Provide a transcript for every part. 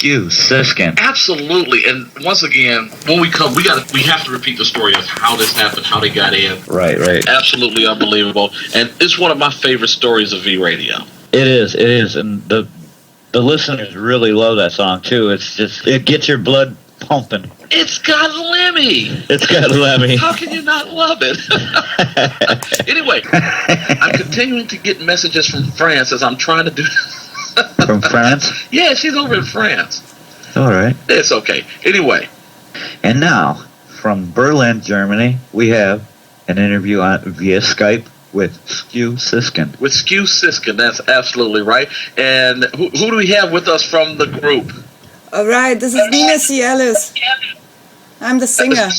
Skew Siskin. Absolutely. And once again, when we come, we have to repeat the story of how this happened, how they got in. Right. Absolutely unbelievable. And it's one of my favorite stories of VRadio. It is, and the listeners really love that song too. It gets your blood pumping. It's got Lemmy. How can you not love it? Anyway, I'm continuing to get messages from France as I'm trying to do. From France? Yeah, she's over in France. All right. It's okay. Anyway. And now, from Berlin, Germany, we have an interview via Skype with Skew Siskin. With Skew Siskin, that's absolutely right. And who do we have with us from the group? All right, this is Nina Cielis. I'm the singer.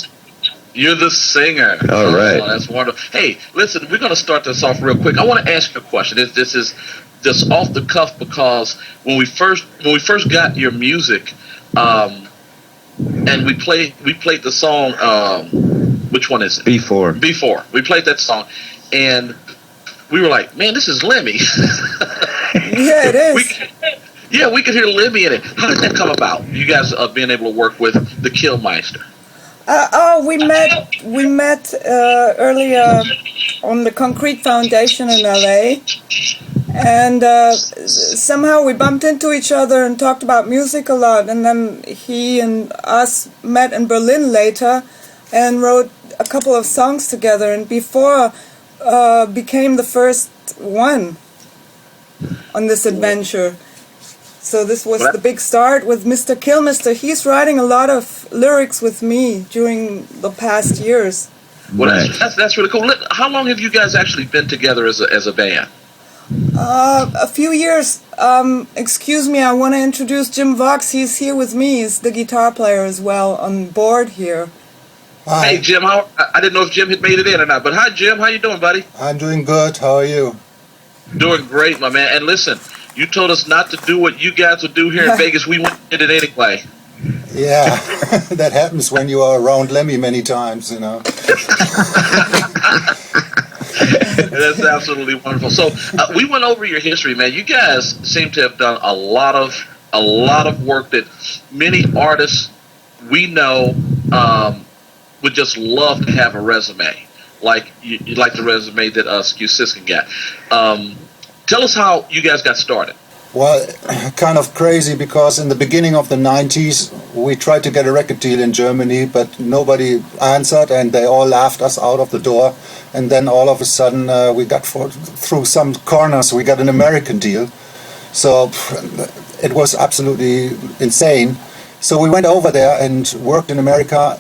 You're the singer. All right. Oh, that's wonderful. Hey, listen, we're going to start this off real quick. I want to ask you a question. This is just off the cuff because when we first got your music, and we played the song. Which one is it? Before. We played that song, and we were like, "Man, this is Lemmy." Yeah, it is. We could hear Lemmy in it. How did that come about? You guys being able to work with the Killmeister. We met earlier on the Concrete Foundation in LA, and somehow we bumped into each other and talked about music a lot, and then he and us met in Berlin later and wrote a couple of songs together, and Before became the first one on this adventure. So this was the big start with Mr. Killmister. He's writing a lot of lyrics with me during the past years. Well, that's really cool. How long have you guys actually been together as a band? A few years. Excuse me, I want to introduce Jim Vox. He's here with me. He's the guitar player as well on board here. Hi. Hey, Jim. I didn't know if Jim had made it in or not, but hi, Jim. How you doing, buddy? I'm doing good. How are you? Doing great, my man. And listen, you told us not to do what you guys would do here in Vegas. We went and did it anyway. Yeah, that happens when you are around Lemmy many times, you know. That's absolutely wonderful. So we went over your history, man. You guys seem to have done a lot of work that many artists we know would just love to have a resume, like the resume that Skew Siskin got. Tell us how you guys got started. Well, kind of crazy because in the beginning of the 90s, we tried to get a record deal in Germany, but nobody answered and they all laughed us out of the door. And then all of a sudden, we got through some corners, we got an American deal. So it was absolutely insane. So we went over there and worked in America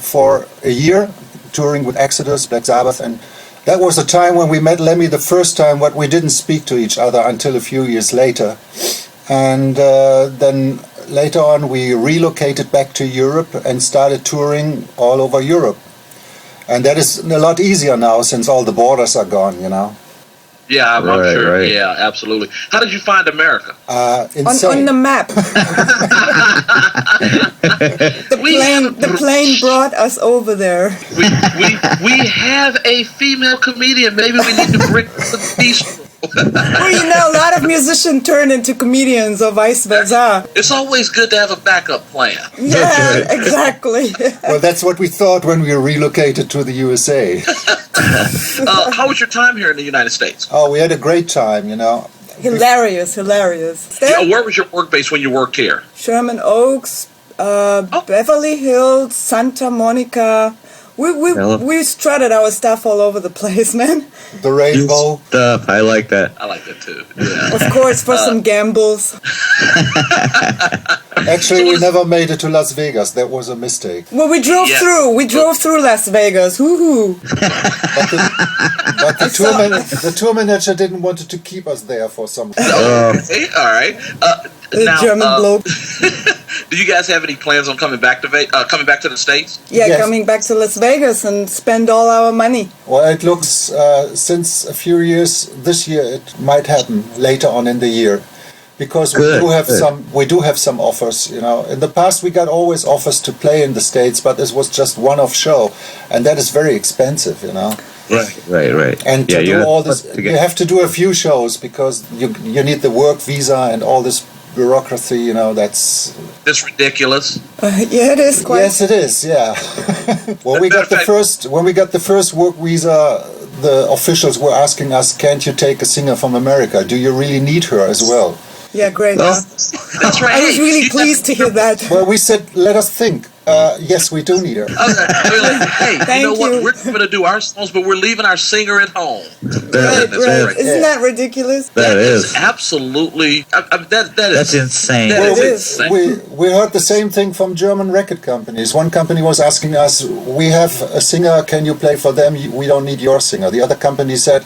for a year, touring with Exodus, Black Sabbath, and that was a time when we met Lemmy the first time, but we didn't speak to each other until a few years later. And then later on we relocated back to Europe and started touring all over Europe. And that is a lot easier now since all the borders are gone, you know. Yeah, I'm sure. Right. Yeah, absolutely. How did you find America? On the map. The plane brought us over there. We have a female comedian. Maybe we need to bring the beast. Well, you know, a lot of musicians turn into comedians or vice versa. It's always good to have a backup plan. Yeah, exactly. Well, that's what we thought when we relocated to the USA. How was your time here in the United States? Oh, we had a great time, you know. Hilarious. Where was your work base when you worked here? Sherman Oaks, Beverly Hills, Santa Monica. We strutted our stuff all over the place, man. The rainbow. Stuff. I like that. I like that too. Yeah. Of course, for some gambles. Actually, we never made it to Las Vegas. That was a mistake. Well, we drove through. We drove through Las Vegas. Woohoo! But the tour manager didn't want to keep us there for some. Okay, all right. Now, German bloke. Do you guys have any plans on coming back to the States? Yeah, Yes. coming back to Las Vegas and spend all our money. Well, it looks since a few years this year it might happen later on in the year, because we do have some offers. You know, in the past we got always offers to play in the States, but this was just one-off show, and that is very expensive. You know. Right. And to do all this, you have to do a few shows because you need the work visa and all this bureaucracy, you know, that's... It's ridiculous. Yeah, it is quite. Yes, it is, yeah. When we got the first work visa, the officials were asking us, can't you take a singer from America? Do you really need her as well? Yeah, great. Well, That's right. I was really pleased to hear that. Well, we said, let us think. Yes, we do need her. We're like, hey, Thank you know what? you. We're going to do our songs, but we're leaving our singer at home. Right, That's right. right. Isn't that ridiculous? that is. It's absolutely. That's insane. That Well, is it is. insane. We heard the same thing from German record companies. One company was asking us, we have a singer, can you play for them? We don't need your singer. The other company said,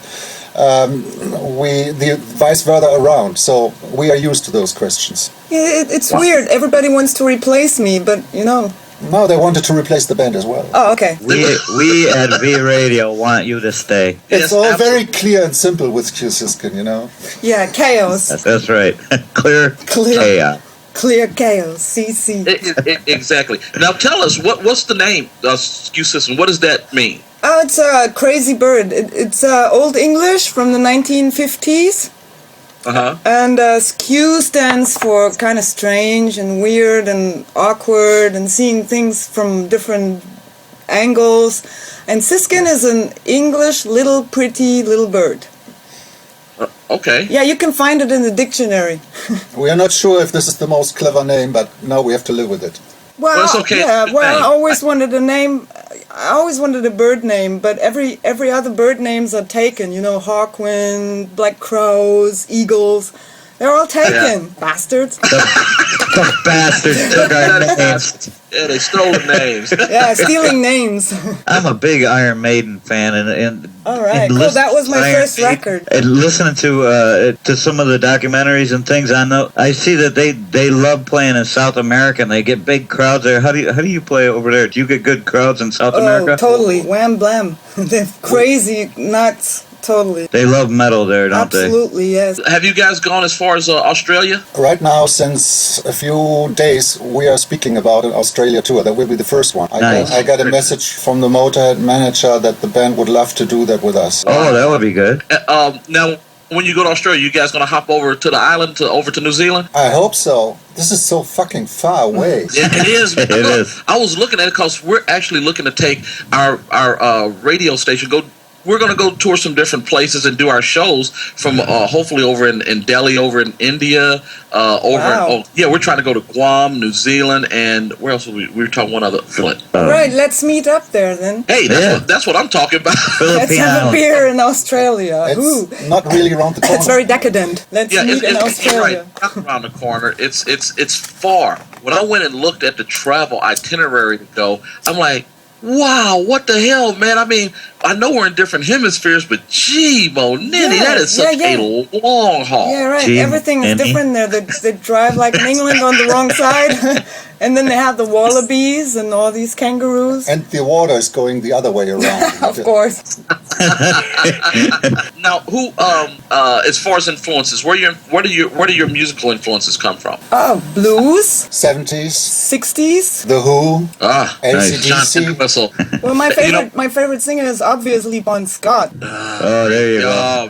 the vice versa around. So we are used to those questions. Yeah, it's weird. Everybody wants to replace me, but you know. No, they wanted to replace the band as well. Oh, okay. We at VRadio want you to stay. It's Yes, all absolutely. very clear and simple with Skew Siskin, you know. Yeah, chaos. That's right. Clear chaos. Clear chaos. CC. Exactly. Now tell us what's the name? Skew Siskin. What does that mean? Oh, it's a crazy bird. It's Old English from the 1950s. And skew stands for kind of strange and weird and awkward and seeing things from different angles. And Siskin is an English little pretty little bird. Okay. Yeah, you can find it in the dictionary. We are not sure if this is the most clever name, but now we have to live with it. Well, it's okay. yeah. It's a good Well, I name. always wanted a name. I always wanted a bird name, but every other bird names are taken. You know, hawkwind, black crows, eagles. They're all taken, bastards. The bastards took our names. Yeah, they stole the names. Yeah, stealing names. I'm a big Iron Maiden fan, and All right, and cool. listening That was to my Iron first Maiden- record. And listening to some of the documentaries and things, I see that they love playing in South America, and they get big crowds there. How do you play over there? Do you get good crowds in South Oh, America? totally. Wham blam. They're crazy, nuts. Totally. They love metal there, don't they? Absolutely, yes. Have you guys gone as far as Australia? Right now, since a few days, we are speaking about an Australia tour. That will be the first one. Nice. I got a message from the Motorhead manager that the band would love to do that with us. Oh, that would be good. Now, when you go to Australia, you guys going to hop over to the island, over to New Zealand? I hope so. This is so fucking far away. Yeah, it is. It is. I was looking at it because we're actually looking to take our radio station. We're going to go tour some different places and do our shows from hopefully over in Delhi, over in India, Wow. we're trying to go to Guam, New Zealand, and where else? We were talking one other. Right, let's meet up there then. Hey, Yeah. that's what I'm talking about. Let's Philippine have a Island. beer in Australia. Ooh, It's not really around the corner. that's very decadent. Let's Yeah, meet in it's Australia. right not around the corner. It's far. When I went and looked at the travel itinerary to go, I'm like, wow, what the hell, man? I mean, I know we're in different hemispheres, but gee, Ninny, Yeah, that is such yeah. a long haul. Yeah, right. Gee, Everything is Andy. different there. They drive like in England on the wrong side. And then they have the wallabies and all these kangaroos. And the water is going the other way around. Of course. Now, who, as far as influences, where do your musical influences come from? Oh, blues, 70s, 60s. The Who, Ah, John AC/DC. Entwistle. Well, my You know- favorite singer is obviously Bon Scott. Oh, there you go.